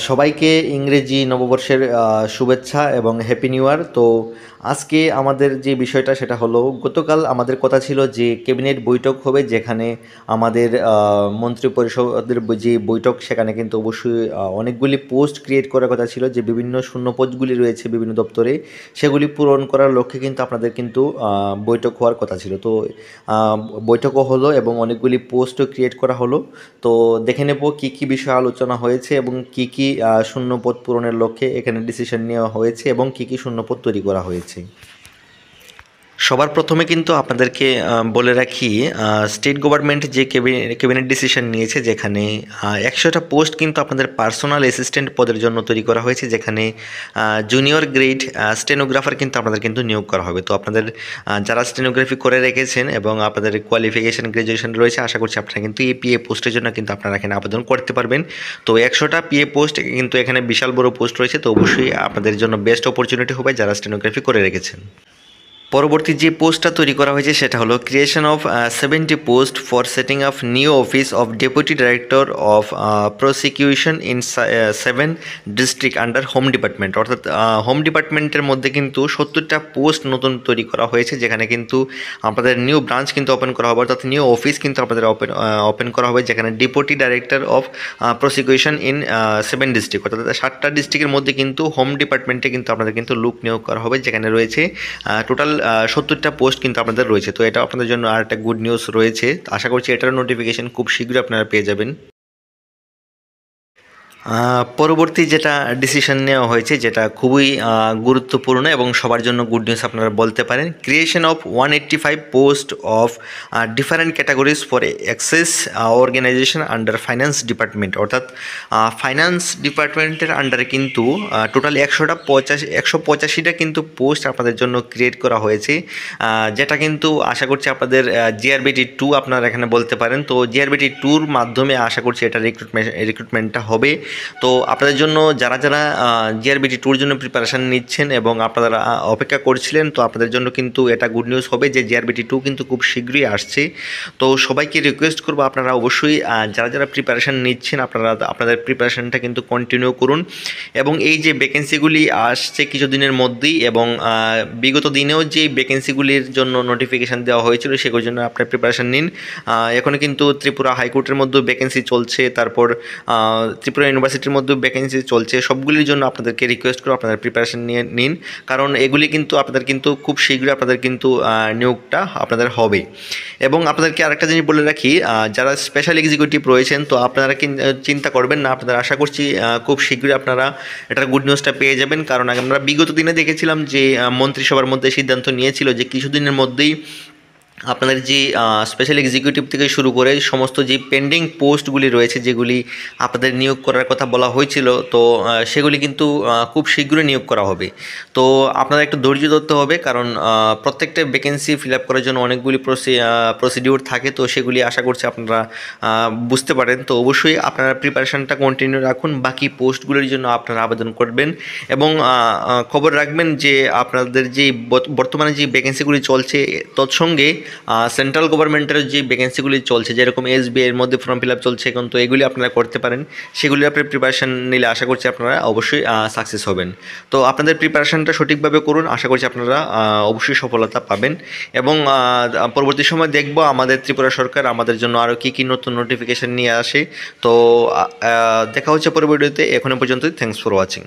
সবাইকে ইংরেজি নববর্ষের শুভেচ্ছা এবং হ্যাপি নিউ ইয়ার। তো আজকে আমাদের যে বিষয়টা সেটা হলো, গতকাল আমাদের কথা ছিল যে ক্যাবিনেট বৈঠক হবে, যেখানে আমাদের মন্ত্রী পরিষদের যে বৈঠক, সেখানে কিন্তু অবশ্যই অনেকগুলি পোস্ট ক্রিয়েট করার কথা ছিল, যে বিভিন্ন শূন্য পদগুলি রয়েছে বিভিন্ন দপ্তরে, সেগুলি পূরণ করার লক্ষ্যে কিন্তু আপনাদের কিন্তু বৈঠক হওয়ার কথা ছিল। তো বৈঠকও হলো এবং অনেকগুলি পোস্টও ক্রিয়েট করা হলো। তো দেখে নেব কী কী বিষয়ে আলোচনা হয়েছে এবং কী কী শূন্যপদ পূরণের লক্ষ্যে এখানে ডিসিশন নেওয়া হয়েছে এবং কী কী শূন্যপদ তৈরি করা হয়েছে। সবার প্রথমে কিন্তু আপনাদেরকে বলে রাখি, স্টেট গভর্নমেন্ট যে ক্যাবিনেট ডিসিশন নিয়েছে, যেখানে 100টা পোস্ট কিন্তু আপনাদের পার্সোনাল অ্যাসিস্ট্যান্ট পদের জন্য তৈরি করা হয়েছে, যেখানে জুনিয়র গ্রেড স্টেনোগ্রাফার কিন্তু আপনাদের কিন্তু নিয়োগ করা হবে। তো আপনাদের যারা স্টেনোগ্রাফি করে রেখেছেন এবং আপনাদের কোয়ালিফিকেশান গ্র্যাজুয়েশন রয়েছে, আশা করছি আপনারা কিন্তু এই পিএ পোস্টের জন্য কিন্তু আপনারা এখানে আবেদন করতে পারবেন। তো 100টা পিএ পোস্ট কিন্তু এখানে বিশাল বড় পোস্ট রয়েছে, তো অবশ্যই আপনাদের জন্য বেস্ট অপরচুনিটি হবে যারা স্টেনোগ্রাফি করে রেখেছেন। পরবর্তী যে পোস্টটা তৈরি করা হয়েছে সেটা হলো creation of 70 post for setting up new office of deputy director of prosecution in 7 district under home department. অর্থাৎ হোম ডিপার্টমেন্টের মধ্যে কিন্তু 70টা পোস্ট নতুন তৈরি করা হয়েছে, যেখানে কিন্তু আপনাদের নিউ ব্রাঞ্চ কিন্তু ওপেন করা হবে, অর্থাৎ নিউ অফিস কিন্তু আপনাদের ওপেন করা হবে, যেখানে deputy director of prosecution in 7 district, অর্থাৎ 7টা ডিস্ট্রিক্টের মধ্যে কিন্তু হোম ডিপার্টমেন্টে কিন্তু আপনাদের কিন্তু লোক নিয়োগ করা হবে, যেখানে রয়েছে টোটাল 70টা পোস্ট কিন্তু আপনাদের রয়েছে। তো এটা আপনাদের জন্য আর একটা গুড নিউজ রয়েছে। আশা করছি এটার নোটিফিকেশন খুব শীঘ্রই আপনারা পেয়ে যাবেন। পরবর্তী যেটা ডিসিশন নেওয়া হয়েছে, যেটা খুবই গুরুত্বপূর্ণ এবং সবার জন্য গুড নিউজ আপনারা বলতে পারেন, creation of 185 post of different categories for access organisation under finance department. অর্থাৎ ফাইন্যান্স ডিপার্টমেন্টের আন্ডারে কিন্তু টোটাল 185টা কিন্তু পোস্ট আপনাদের জন্য ক্রিয়েট করা হয়েছে, যেটা কিন্তু আশা করছি আপনাদের জিআরবিটি 2 আপনারা এখানে বলতে পারেন। তো জিআরবিটি 2-র মাধ্যমে আশা করছি এটা রিক্রুটমেন্টটা হবে। তো আপনাদের জন্য যারা যারা জিআরবিটি 2-র জন্য প্রিপারেশান নিচ্ছেন এবং আপনারা অপেক্ষা করছিলেন, তো আপনাদের জন্য কিন্তু এটা গুড নিউজ হবে যে জিআরবিটি 2 কিন্তু খুব শীঘ্রই আসছে। তো সবাইকে রিকোয়েস্ট করবো, আপনারা অবশ্যই যারা যারা প্রিপারেশান নিচ্ছেন, আপনারা আপনাদের প্রিপারেশানটা কিন্তু কন্টিনিউ করুন। এবং এই যে ভ্যাকেন্সিগুলি আসছে কিছুদিনের মধ্যেই, এবং বিগত দিনেও যে ভ্যাকেন্সিগুলির জন্য নোটিফিকেশান দেওয়া হয়েছিল, সেগুলোর জন্য আপনার প্রিপারেশান নিন। এখনও কিন্তু ত্রিপুরা হাইকোর্টের মধ্যেও ভ্যাকেন্সি চলছে, তারপর ত্রিপুরা ইউনিভার্সিটির মধ্যে ভ্যাকেন্সি চলছে। সবগুলির জন্য আপনাদেরকে রিকোয়েস্ট করো আপনাদের প্রিপারেশন নিয়ে নিন, কারণ এগুলি কিন্তু আপনাদের কিন্তু খুব শীঘ্রই আপনাদের কিন্তু নিয়োগটা আপনাদের হবে। এবং আপনাদেরকে আরেকটা জিনিস বলে রাখি, যারা স্পেশাল এক্সিকিউটিভ রয়েছেন, তো আপনারা চিন্তা করবেন না, আপনারা আশা করছি খুব শীঘ্রই আপনারা এটার গুড নিউজটা পেয়ে যাবেন। কারণ আমরা বিগত দিনে দেখেছিলাম যে মন্ত্রিসভার মধ্যে সিদ্ধান্ত নিয়েছিল যে কিছুদিনের মধ্যেই আপনাদের যে স্পেশাল এক্সিকিউটিভ থেকে শুরু করে সমস্ত যে পেন্ডিং পোস্টগুলি রয়েছে, যেগুলি আপনাদের নিয়োগ করার কথা বলা হয়েছিল, তো সেগুলি কিন্তু খুব শীঘ্রই নিয়োগ করা হবে। তো আপনারা একটু ধৈর্য ধরতে হবে, কারণ প্রত্যেকটা ভ্যাকেন্সি ফিল আপ করার জন্য অনেকগুলি প্রসিডিউর থাকে, তো সেগুলি আশা করছি আপনারা বুঝতে পারেন। তো অবশ্যই আপনারা প্রিপারেশানটা কন্টিনিউ রাখুন, বাকি পোস্টগুলির জন্য আপনারা আবেদন করবেন এবং খবর রাখবেন যে আপনাদের যে বর্তমানে যে ভ্যাকেন্সিগুলি চলছে তৎসঙ্গে সেন্ট্রাল গভর্নমেন্টের যে ভ্যাকেন্সিগুলি চলছে, যেরকম এসবিআই এর মধ্যে ফর্ম ফিল আপ চলছে এখন, তো এগুলি আপনারা করতে পারেন। সেগুলি আপনার প্রিপারেশান নিলে আশা করছি আপনারা অবশ্যই সাকসেস হবেন। তো আপনাদের প্রিপারেশানটা সঠিকভাবে করুন, আশা করছি আপনারা অবশ্যই সফলতা পাবেন। এবং পরবর্তী সময় দেখব আমাদের ত্রিপুরা সরকার আমাদের জন্য আরও কী কী নতুন নোটিফিকেশান নিয়ে আসে। তো দেখা হচ্ছে পরবর্তীতে। এখনো পর্যন্ত থ্যাংকস ফর ওয়াচিং।